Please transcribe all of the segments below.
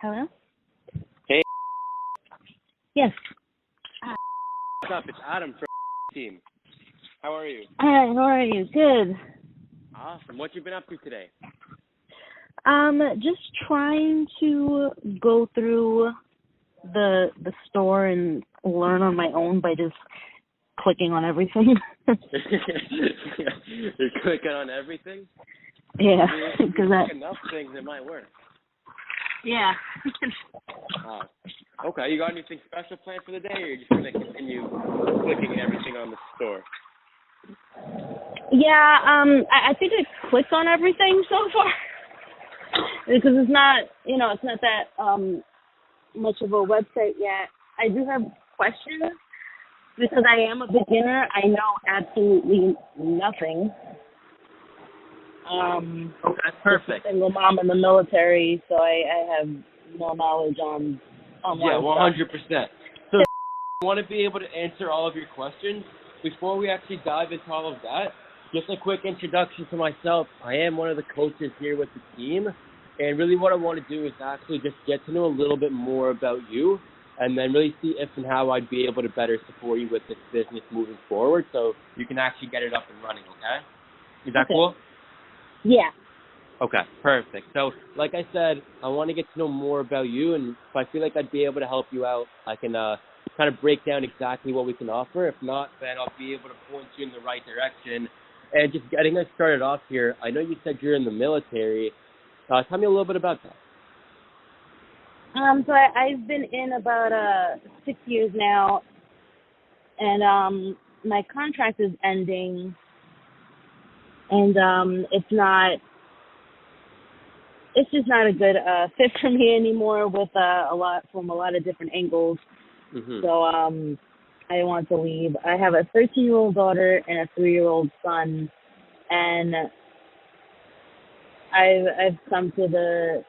Hello? Hey, Yes. what's up? It's Adam from team. How are you? Hi, how are you? Good. Awesome. What you been up to today? Just trying to go through the store and learn on my own by just clicking on everything. You're clicking on everything? Yeah, If because you click enough things, it might work. yeah. Okay, you got anything special planned for the day, or you're just going to continue clicking everything on the store? Yeah, I think I clicked on everything so far because it's not, it's not that much of a website yet. I do have questions because I am a beginner. I know absolutely nothing. Okay, that's perfect. Just a single mom in the military, so I have no knowledge on online stuff. 100%. So I want to be able to answer all of your questions. Before we actually dive into all of that, just a quick introduction to myself. I am one of the coaches here with the team, and really what I want to do is actually just get to know a little bit more about you, and then really see if and how I'd be able to better support you with this business moving forward, so you can actually get it up and running, okay? Is that cool? Yeah. Okay, perfect. So, like I said, I want to get to know more about you, and if I feel like I'd be able to help you out, I can kind of break down exactly what we can offer. If not, then I'll be able to point you in the right direction. And just getting us started off here, I know you said you're in the military. Tell me a little bit about that. So I've been in about 6 years now, and my contract is ending, and it's just not a good fit for me anymore with a lot of different angles. Mm-hmm. So I want to leave. I have a 13-year-old daughter and a 3-year-old son, and I've come to the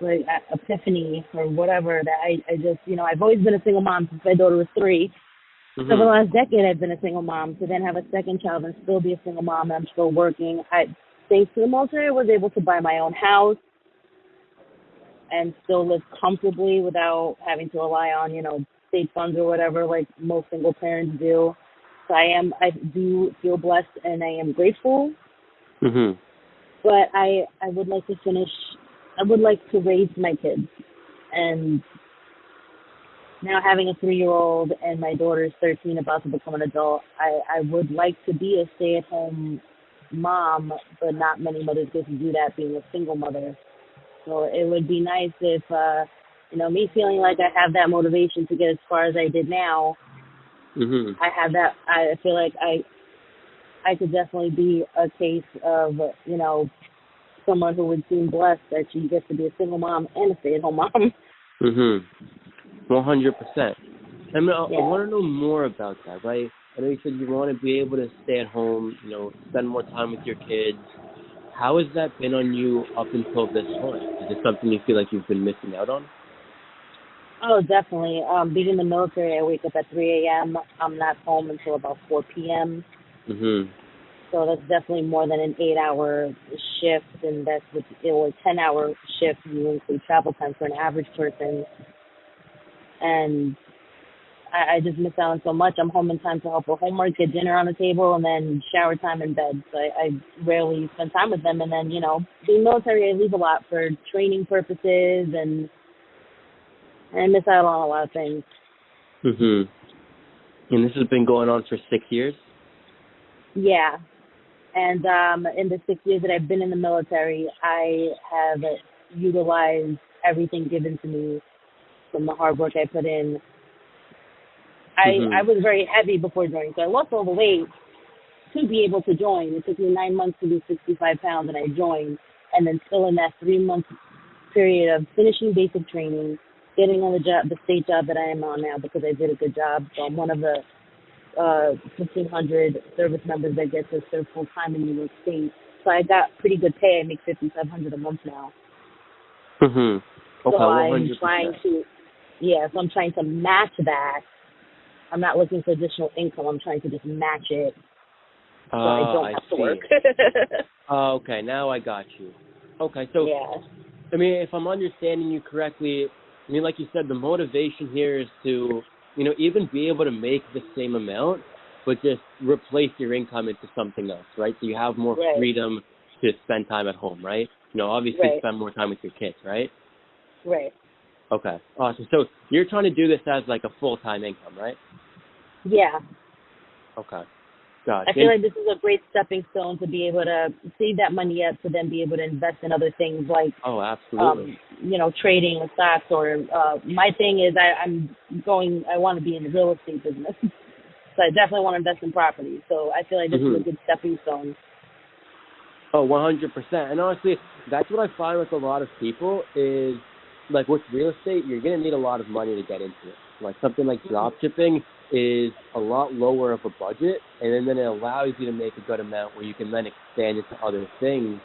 like epiphany or whatever that I just I've always been a single mom since my daughter was 3. Mm-hmm. For the last decade, I've been a single mom. To then have a second child and still be a single mom, and I'm still working. Thanks to the military, I was able to buy my own house and still live comfortably without having to rely on, state funds or whatever, like most single parents do. So I do feel blessed and I am grateful. Mm-hmm. But I would like to I would like to raise my kids. And now having a 3-year-old and my daughter is 13, about to become an adult, I would like to be a stay-at-home mom, but not many mothers get to do that being a single mother. So it would be nice if, me feeling like I have that motivation to get as far as I did now, Mm-hmm. I have that, I feel like I could definitely be a case of, someone who would seem blessed that she gets to be a single mom and a stay-at-home mom. Mm-hmm. 100%. I want to know more about that, right? I know you said you want to be able to stay at home, spend more time with your kids. How has that been on you up until this point? Is it something you feel like you've been missing out on? Oh, definitely. Being in the military, I wake up at 3 a.m. I'm not home until about 4 p.m. Mm-hmm. So that's definitely more than an 8-hour shift, and that's with a 10-hour shift. You include travel time for an average person. And I just miss out on so much. I'm home in time to help with homework, get dinner on the table, and then shower time in bed. So I rarely spend time with them. And then, being military, I leave a lot for training purposes, and I miss out on a lot of things. Mm-hmm. And this has been going on for 6 years? Yeah. And in the 6 years that I've been in the military, I have utilized everything given to me from the hard work I put in. I was very heavy before joining, so I lost all the weight to be able to join. It took me 9 months to lose 65 pounds, and I joined. And then still in that 3-month period of finishing basic training, getting on the state job that I am on now because I did a good job. So I'm one of the 1,500 service members that get to serve full time in New York State. So I got pretty good pay. I make $5,500 a month now. Mhm. Okay, so 100%. I'm trying to match that. I'm not looking for additional income. I'm trying to just match it so I don't have to work. Oh, okay. Now I got you. Okay, so Yeah. I mean, if I'm understanding you correctly, I mean, like you said, the motivation here is to, even be able to make the same amount, but just replace your income into something else, right? So you have more Right. freedom to spend time at home, right? Obviously Right. spend more time with your kids, right? Right. Okay, awesome. So you're trying to do this as like a full-time income, right? Yeah. Okay, gotcha. I feel like this is a great stepping stone to be able to save that money up to then be able to invest in other things like, Oh, absolutely. trading with stocks or my thing is I want to be in the real estate business. So I definitely want to invest in property. So I feel like this is a good stepping stone. Oh, 100%. And honestly, that's what I find with a lot of people is, like, with real estate, you're going to need a lot of money to get into it. Like, something like drop shipping is a lot lower of a budget, and then it allows you to make a good amount where you can then expand into other things.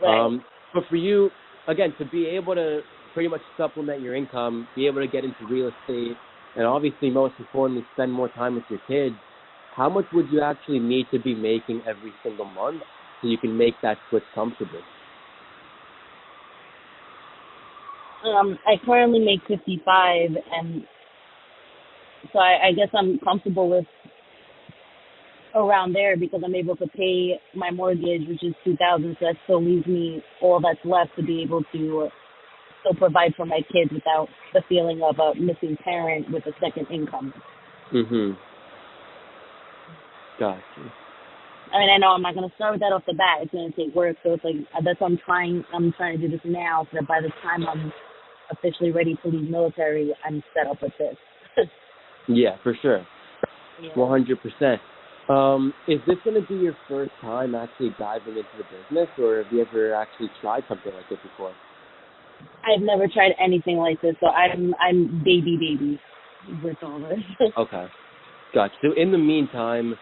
Right. But for you, again, to be able to pretty much supplement your income, be able to get into real estate, and obviously, most importantly, spend more time with your kids, how much would you actually need to be making every single month so you can make that switch comfortably? I currently make 55, and so I guess I'm comfortable with around there because I'm able to pay my mortgage, which is $2,000. So that still leaves me all that's left to be able to still provide for my kids without the feeling of a missing parent with a second income. Gotcha. I mean, I know I'm not going to start with that off the bat. It's going to take work. So it's like that's what I'm trying. I'm trying to do this now so that by the time I'm officially ready to leave military, I'm set up with this. Yeah, for sure. Yeah. 100%. Is this going to be your first time actually diving into the business, or have you ever actually tried something like this before? I've never tried anything like this, so I'm baby with all this. Okay, gotcha. So in the meantime,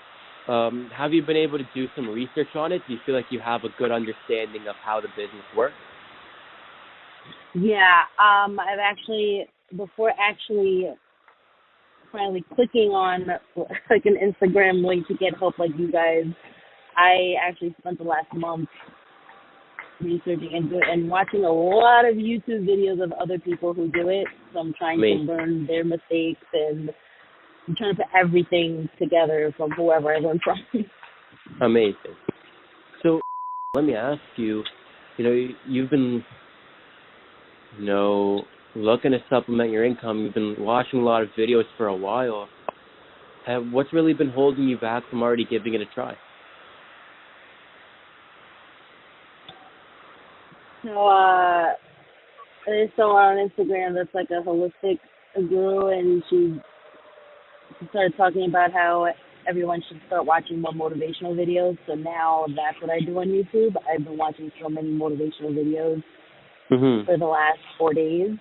have you been able to do some research on it? Do you feel like you have a good understanding of how the business works? Yeah, I've actually, before finally clicking on like an Instagram link to get help like you guys, I actually spent the last month researching and watching a lot of YouTube videos of other people who do it. So I'm trying to learn their mistakes, and I'm trying to put everything together from whoever I learned from. Amazing. So let me ask you, you've been, looking to supplement your income. You've been watching a lot of videos for a while. What's really been holding you back from already giving it a try? So there's someone on Instagram that's like a holistic guru, and she started talking about how everyone should start watching more motivational videos. So now that's what I do on YouTube. I've been watching so many motivational videos for the last 4 days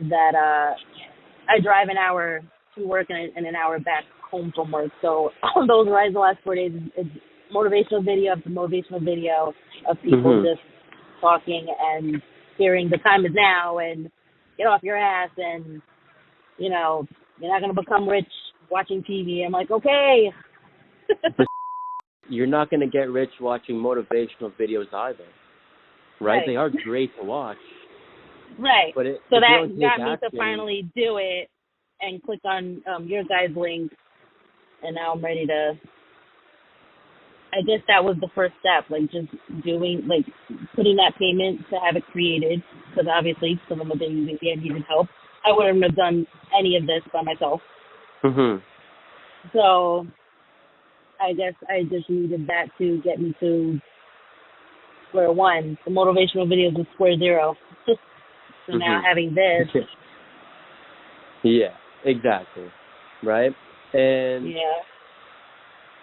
that I drive an hour to work and an hour back home from work. So on those rides the last 4 days, it's motivational video after motivational video of people just talking and hearing the time is now and get off your ass and, you're not going to become rich watching TV. I'm like, okay. You're not going to get rich watching motivational videos either, right? They are great to watch. Right. But so that got me to finally do it and click on your guys' link, and now I'm ready to. I guess that was the first step, like just putting that payment to have it created, because obviously some of them didn't needed help. I wouldn't have done any of this by myself. So I guess I just needed that to get me to square one. The motivational videos was square zero. So now having this. Yeah, exactly. Right? And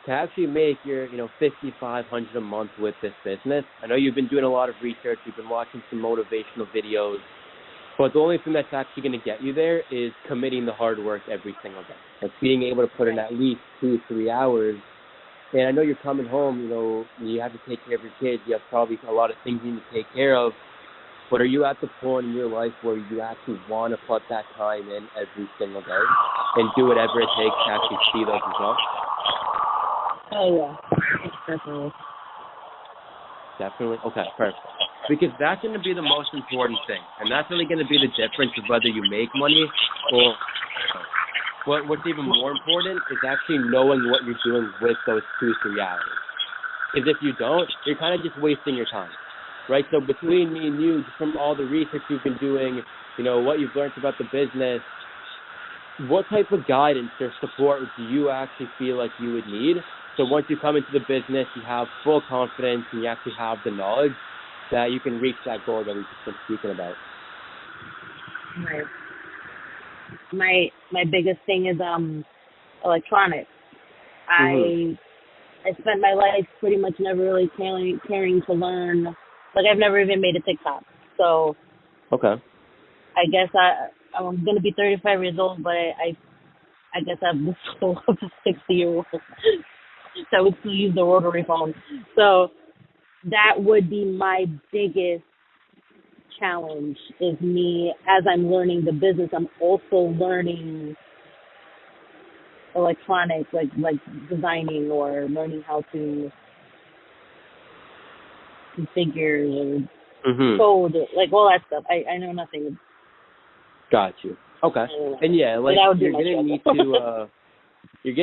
to actually make your, $5,500 a month with this business, I know you've been doing a lot of research, you've been watching some motivational videos, but the only thing that's actually going to get you there is committing the hard work every single day. Like being able to put in at least 2-3 hours. And I know you're coming home, you have to take care of your kids, you have probably a lot of things you need to take care of, but are you at the point in your life where you actually want to put that time in every single day and do whatever it takes to actually see those results? Oh, yeah. Definitely. Definitely? Okay, perfect. because that's going to be the most important thing, and that's really going to be the difference of whether you make money or. What's even more important is actually knowing what you're doing with those truth realities. Because if you don't, you're kind of just wasting your time, right? So between me and you, just from all the research you've been doing, what you've learned about the business, what type of guidance or support do you actually feel like you would need? So once you come into the business, you have full confidence and you actually have the knowledge that you can reach that goal that we've just been speaking about. Right. My biggest thing is electronics. Mm-hmm. I spent my life pretty much never really caring to learn. Like, I've never even made a TikTok. So Okay. I guess I'm gonna be 35 years old, but I guess I have the soul of a 60-year-old. So I would still use the rotary phone. So that would be my biggest challenge, is me, as I'm learning the business, I'm also learning electronics, like designing, or learning how to configure or code, like all that stuff. I know nothing. Got you. Okay. And yeah, like you're gonna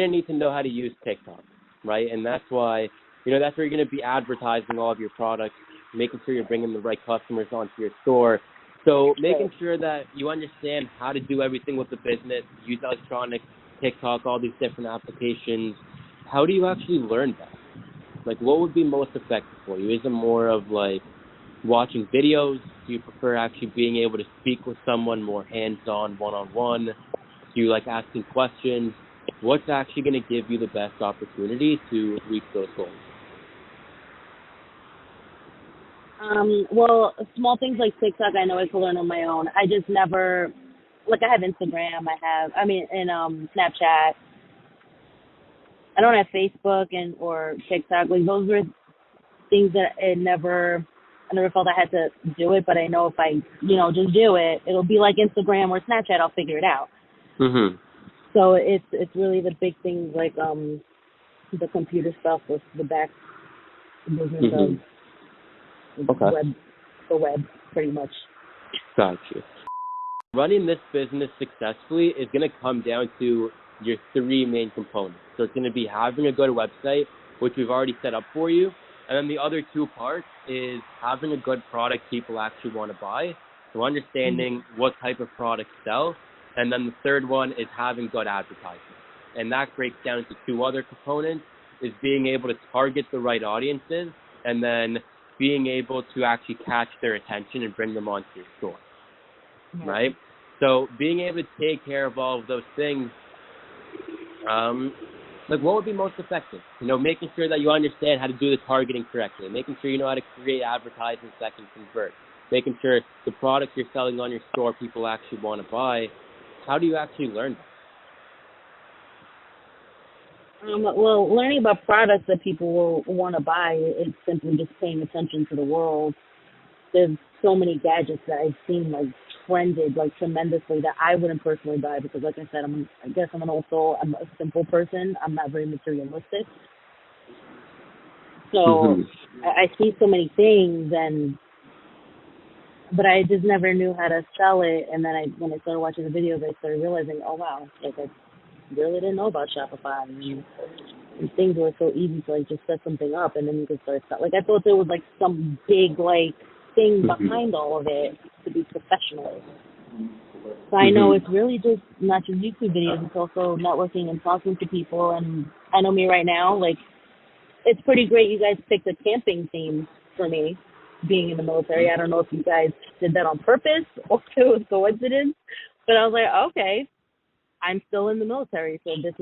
need to know how to use TikTok, right? And that's why that's where you're gonna be advertising all of your products, making sure you're bringing the right customers onto your store. So making sure that you understand how to do everything with the business, use electronics, TikTok, all these different applications. How do you actually learn that? Like, what would be most effective for you? Is it more of like watching videos? Do you prefer actually being able to speak with someone more hands-on, one-on-one? Do you like asking questions? What's actually going to give you the best opportunity to reach those goals? Well, small things like TikTok, I know I can learn on my own. I just never, like, I have Instagram, and Snapchat. I don't have Facebook or TikTok. Like, those were things that I never felt I had to do it, but I know if I, just do it, it'll be like Instagram or Snapchat, I'll figure it out. Mm-hmm. So it's really the big things, like the computer stuff with the back business of the web, pretty much. Got you. Running this business successfully is going to come down to your three main components. So it's going to be having a good website, which we've already set up for you. And then the other two parts is having a good product people actually want to buy. So understanding what type of products sell. And then the third one is having good advertising. And that breaks down to two other components, is being able to target the right audiences and then being able to actually catch their attention and bring them onto your store, right? So being able to take care of all of those things, like what would be most effective? Making sure that you understand how to do the targeting correctly, making sure you know how to create advertisements that can convert, making sure the products you're selling on your store people actually want to buy. How do you actually learn that? Well, learning about products that people will want to buy, it's simply just paying attention to the world. There's so many gadgets that I've seen trended tremendously that I wouldn't personally buy, because like I said, I guess I'm an old soul. I'm a simple person. I'm not very materialistic. So I see so many things, but I just never knew how to sell it. And then when I started watching the videos, I started realizing, oh wow, I really didn't know about Shopify, and things were so easy to just set something up and then you could start selling. I thought there was some big thing behind all of it to be professional. So I know it's really just not just YouTube videos, it's also networking and talking to people. And I know me right now, it's pretty great you guys picked a camping theme for me, being in the military. I don't know if you guys did that on purpose or if it was coincidence, but I was like, okay, I'm still in the military, so this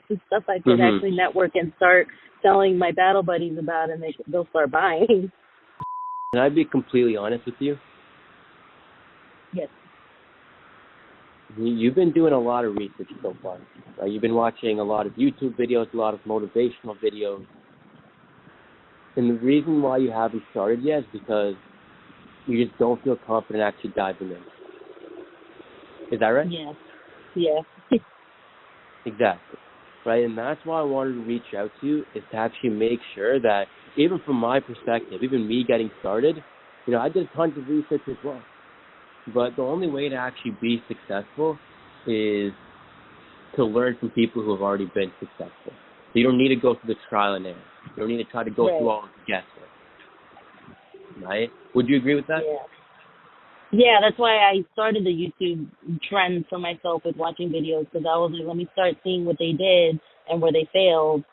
is stuff I could actually network and start telling my battle buddies about, and they'll start buying. Can I be completely honest with you? Yes. You've been doing a lot of research so far. Right? You've been watching a lot of YouTube videos, a lot of motivational videos. And the reason why you haven't started yet is because you just don't feel confident actually diving in. Is that right? Yes. Yeah. Exactly. Right? And that's why I wanted to reach out to you, is to actually make sure that, even from my perspective, even me getting started, I did tons of research as well. But the only way to actually be successful is to learn from people who have already been successful. So you don't need to go through the trial and error. You don't need to try to go through all the guesswork. Right? Would you agree with that? Yeah. Yeah, that's why I started the YouTube trend for myself with watching videos, because I was like, let me start seeing what they did and where they failed.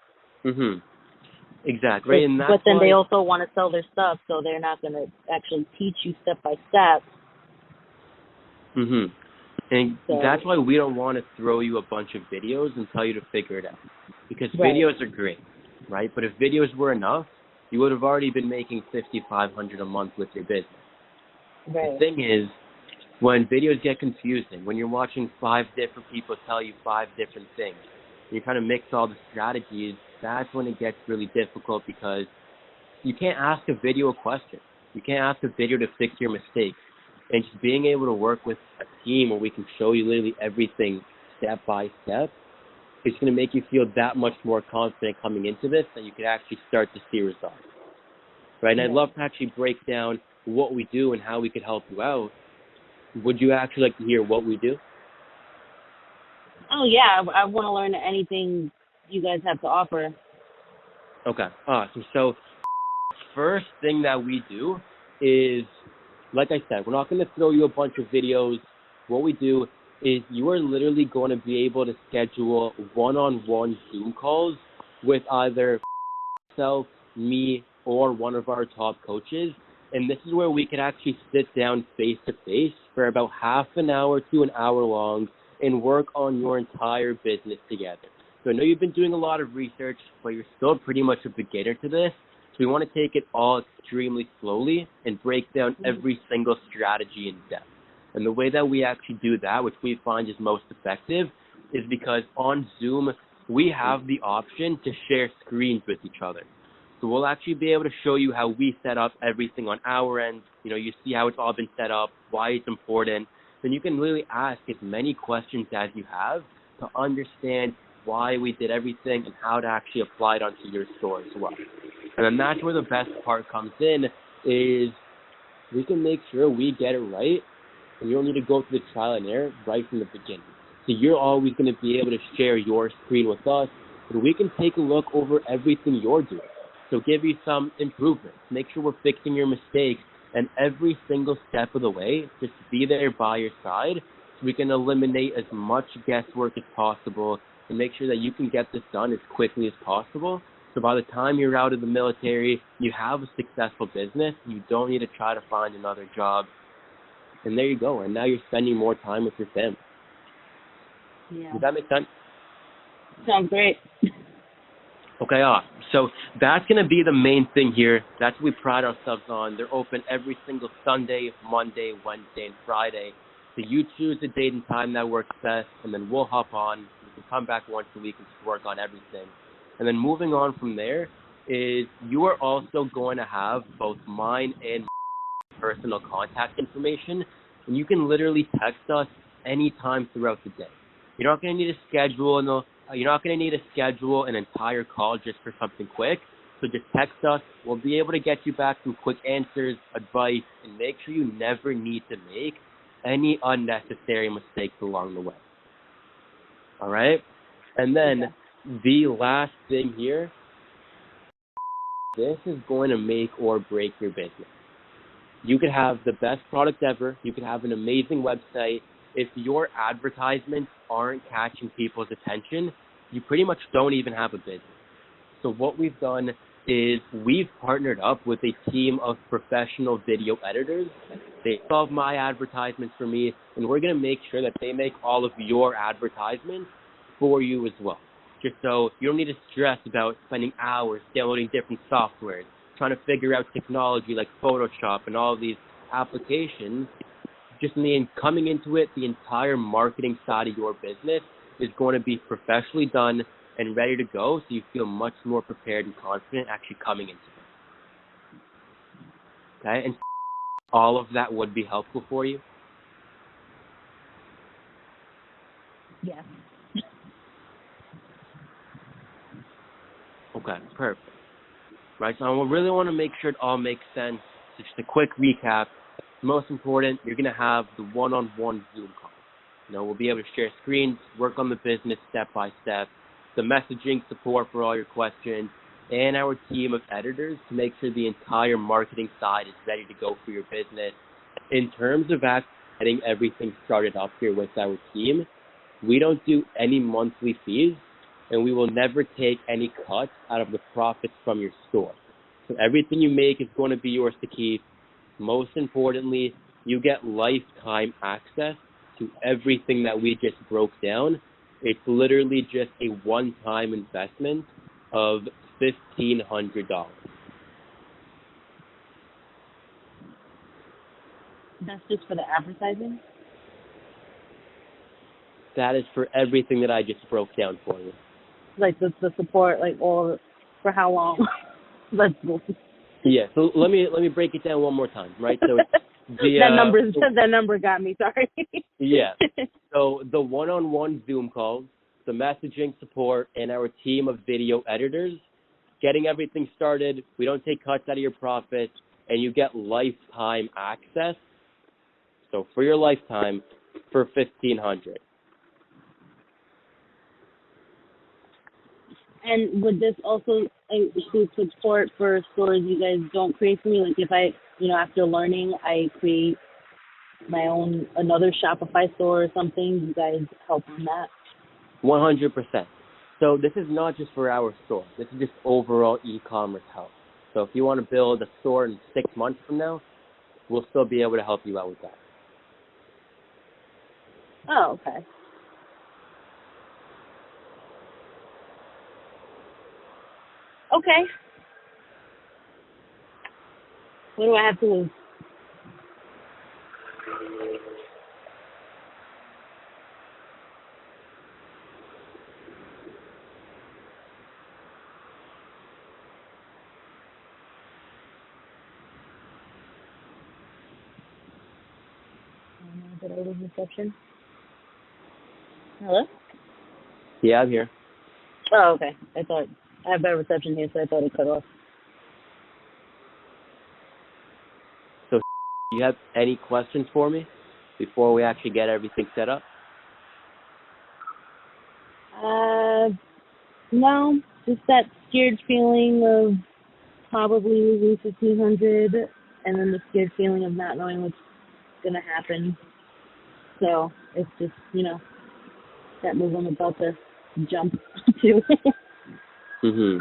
Exactly. Right? And that's but then why, they also want to sell their stuff, so they're not going to actually teach you step by step. And that's why we don't want to throw you a bunch of videos and tell you to figure it out. Because videos are great, right? But if videos were enough, you would have already been making $5,500 a month with your business. Right. The thing is, when videos get confusing, when you're watching 5 different people tell you 5 different things, and you're trying to mix all the strategies, that's when it gets really difficult, because you can't ask a video a question. You can't ask a video to fix your mistakes. And just being able to work with a team where we can show you literally everything step by step, it's going to make you feel that much more confident coming into this, that you can actually start to see results. Right? And I'd love to actually break down what we do and how we could help you out. Would you actually like to hear what we do? Oh, yeah. I want to learn anything you guys have to offer. Okay. Awesome. So first thing that we do is, like I said, we're not going to throw you a bunch of videos. What we do is you are literally going to be able to schedule one-on-one Zoom calls with either myself, me, or one of our top coaches. And this is where we can actually sit down face-to-face for about half an hour to an hour long and work on your entire business together. So I know you've been doing a lot of research, but you're still pretty much a beginner to this. So we want to take it all extremely slowly and break down every single strategy in depth. And the way that we actually do that, which we find is most effective, is because on Zoom, we have the option to share screens with each other. So we'll actually be able to show you how we set up everything on our end. You see how it's all been set up, why it's important. Then you can really ask as many questions as you have to understand why we did everything and how to actually apply it onto your store as well. And then that's where the best part comes in, is we can make sure we get it right, and you don't need to go through the trial and error right from the beginning. So you're always going to be able to share your screen with us, and we can take a look over everything you're doing. So give you some improvements, make sure we're fixing your mistakes, and every single step of the way, just be there by your side so we can eliminate as much guesswork as possible and make sure that you can get this done as quickly as possible. So by the time you're out of the military, you have a successful business. You don't need to try to find another job. And there you go. And now you're spending more time with your family. Yeah. Does that make sense? Sounds great. Okay, awesome. So that's going to be the main thing here. That's what we pride ourselves on. They're open every single Sunday, Monday, Wednesday, and Friday. So you choose the date and time that works best, and then we'll hop on. We can come back once a week and just work on everything. And then moving on from there is you are also going to have both mine and my personal contact information, and you can literally text us anytime throughout the day. You're not going to need to schedule an entire call just for something quick. So just text us. We'll be able to get you back some quick answers, advice, and make sure you never need to make any unnecessary mistakes along the way. All right? And then the last thing here, this is going to make or break your business. You could have the best product ever. You could have an amazing website. If your advertisements aren't catching people's attention, you pretty much don't even have a business. So what we've done is we've partnered up with a team of professional video editors. They solve my advertisements for me, and we're going to make sure that they make all of your advertisements for you as well. Just so you don't need to stress about spending hours downloading different softwares, trying to figure out technology like Photoshop and all of these applications. Just coming into it, the entire marketing side of your business is going to be professionally done and ready to go, so you feel much more prepared and confident actually coming into it. Okay? And all of that would be helpful for you? Yes. Okay, perfect. Right, so I really want to make sure it all makes sense So just a quick recap. Most important, you're going to have the one-on-one Zoom call. We'll be able to share screens, work on the business step by step, the messaging support for all your questions, and our team of editors to make sure the entire marketing side is ready to go for your business. In terms of getting everything started up here with our team, we don't do any monthly fees, and we will never take any cuts out of the profits from your store. So everything you make is going to be yours to keep. Most importantly, you get lifetime access to everything that we just broke down. It's literally just a one-time investment of $1,500. That's just for the advertising? That is for everything that I just broke down for you. Like the support, like all, for how long? Yeah, so let me break it down one more time, right? So it's that number got me, sorry. Yeah. So the one-on-one Zoom calls, the messaging support, and our team of video editors, getting everything started. We don't take cuts out of your profits, and you get lifetime access. So for your lifetime, for $1,500. And would this also include support for stores you guys don't create for me? Like if I, after learning, I create my own, another Shopify store or something, you guys help on that? 100%. So this is not just for our store. This is just overall e-commerce help. So if you want to build a store in 6 months from now, we'll still be able to help you out with that. Oh, okay. Okay. What do I have to lose? Did I lose reception? Hello? Yeah, I'm here. Oh, okay. I thought I have better reception here, so I thought it cut off. So do you have any questions for me before we actually get everything set up? No, just that scared feeling of probably losing 1,500, and then the scared feeling of not knowing what's gonna happen. So it's just, that move I'm about to jump to. Mhm.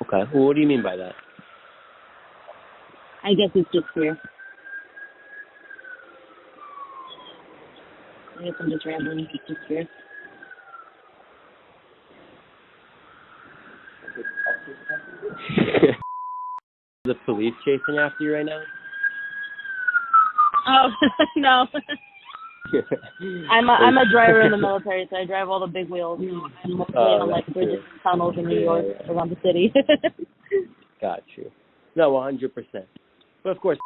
Okay. Well, what do you mean by that? I guess it's just fear. I guess I'm just rambling. It's just fear. The police chasing after you right now? Oh no. I'm a driver in the military, so I drive all the big wheels. I'm mostly on like bridges and tunnels in New York around the city. Got you. No, 100%. But of course,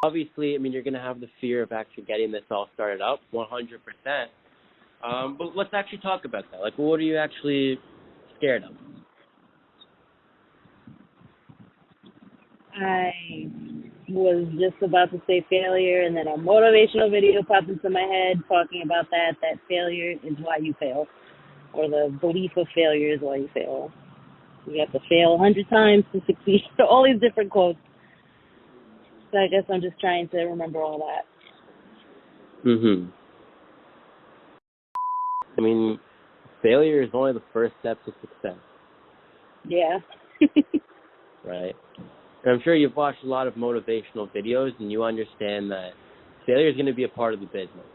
obviously, you're going to have the fear of actually getting this all started up, 100%. But let's actually talk about that. Like, what are you actually scared of? I was just about to say failure, and then a motivational video popped into my head talking about that failure is why you fail, or the belief of failure is why you fail. You have to fail 100 times to succeed. So all these different quotes. So I guess I'm just trying to remember all that. Mhm. Failure is only the first step to success. Yeah. Right? And I'm sure you've watched a lot of motivational videos, and you understand that failure is going to be a part of the business.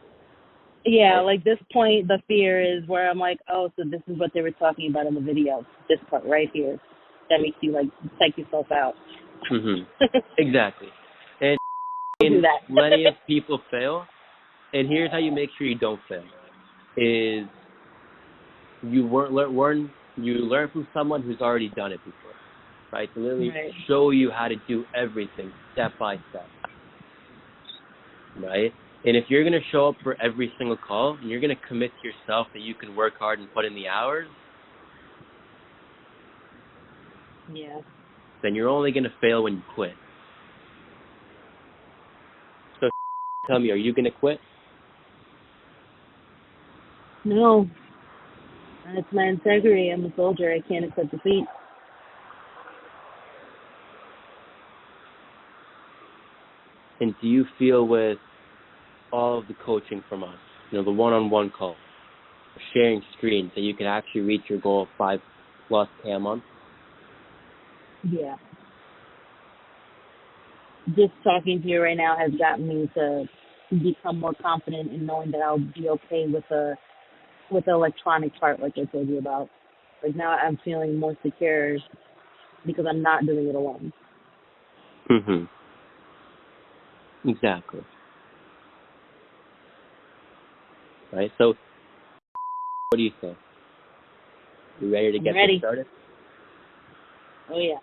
Yeah, right? like this point, the fear is where I'm like, oh, so this is what they were talking about in the video. This part right here. That makes you, psych yourself out. Mhm. Exactly. And Do that. plenty of people fail, and here's how you make sure you don't fail: is you learn from someone who's already done it before, right? To literally show you how to do everything step by step, right? And if you're going to show up for every single call, and you're going to commit to yourself that you can work hard and put in the hours. Yeah. then you're only going to fail when you quit. So tell me, are you going to quit? No. It's my integrity. I'm a soldier. I can't accept defeat. And do you feel with all of the coaching from us, the one-on-one call, sharing screens, that you can actually reach your goal of 5+ K a month? Yeah. Just talking to you right now has gotten me to become more confident in knowing that I'll be okay with the electronic part, like I told you about. Like now I'm feeling more secure because I'm not doing it alone. Mm-hmm. Exactly. Right. So, what do you think? You ready to I'm get ready. this started? Oh yeah.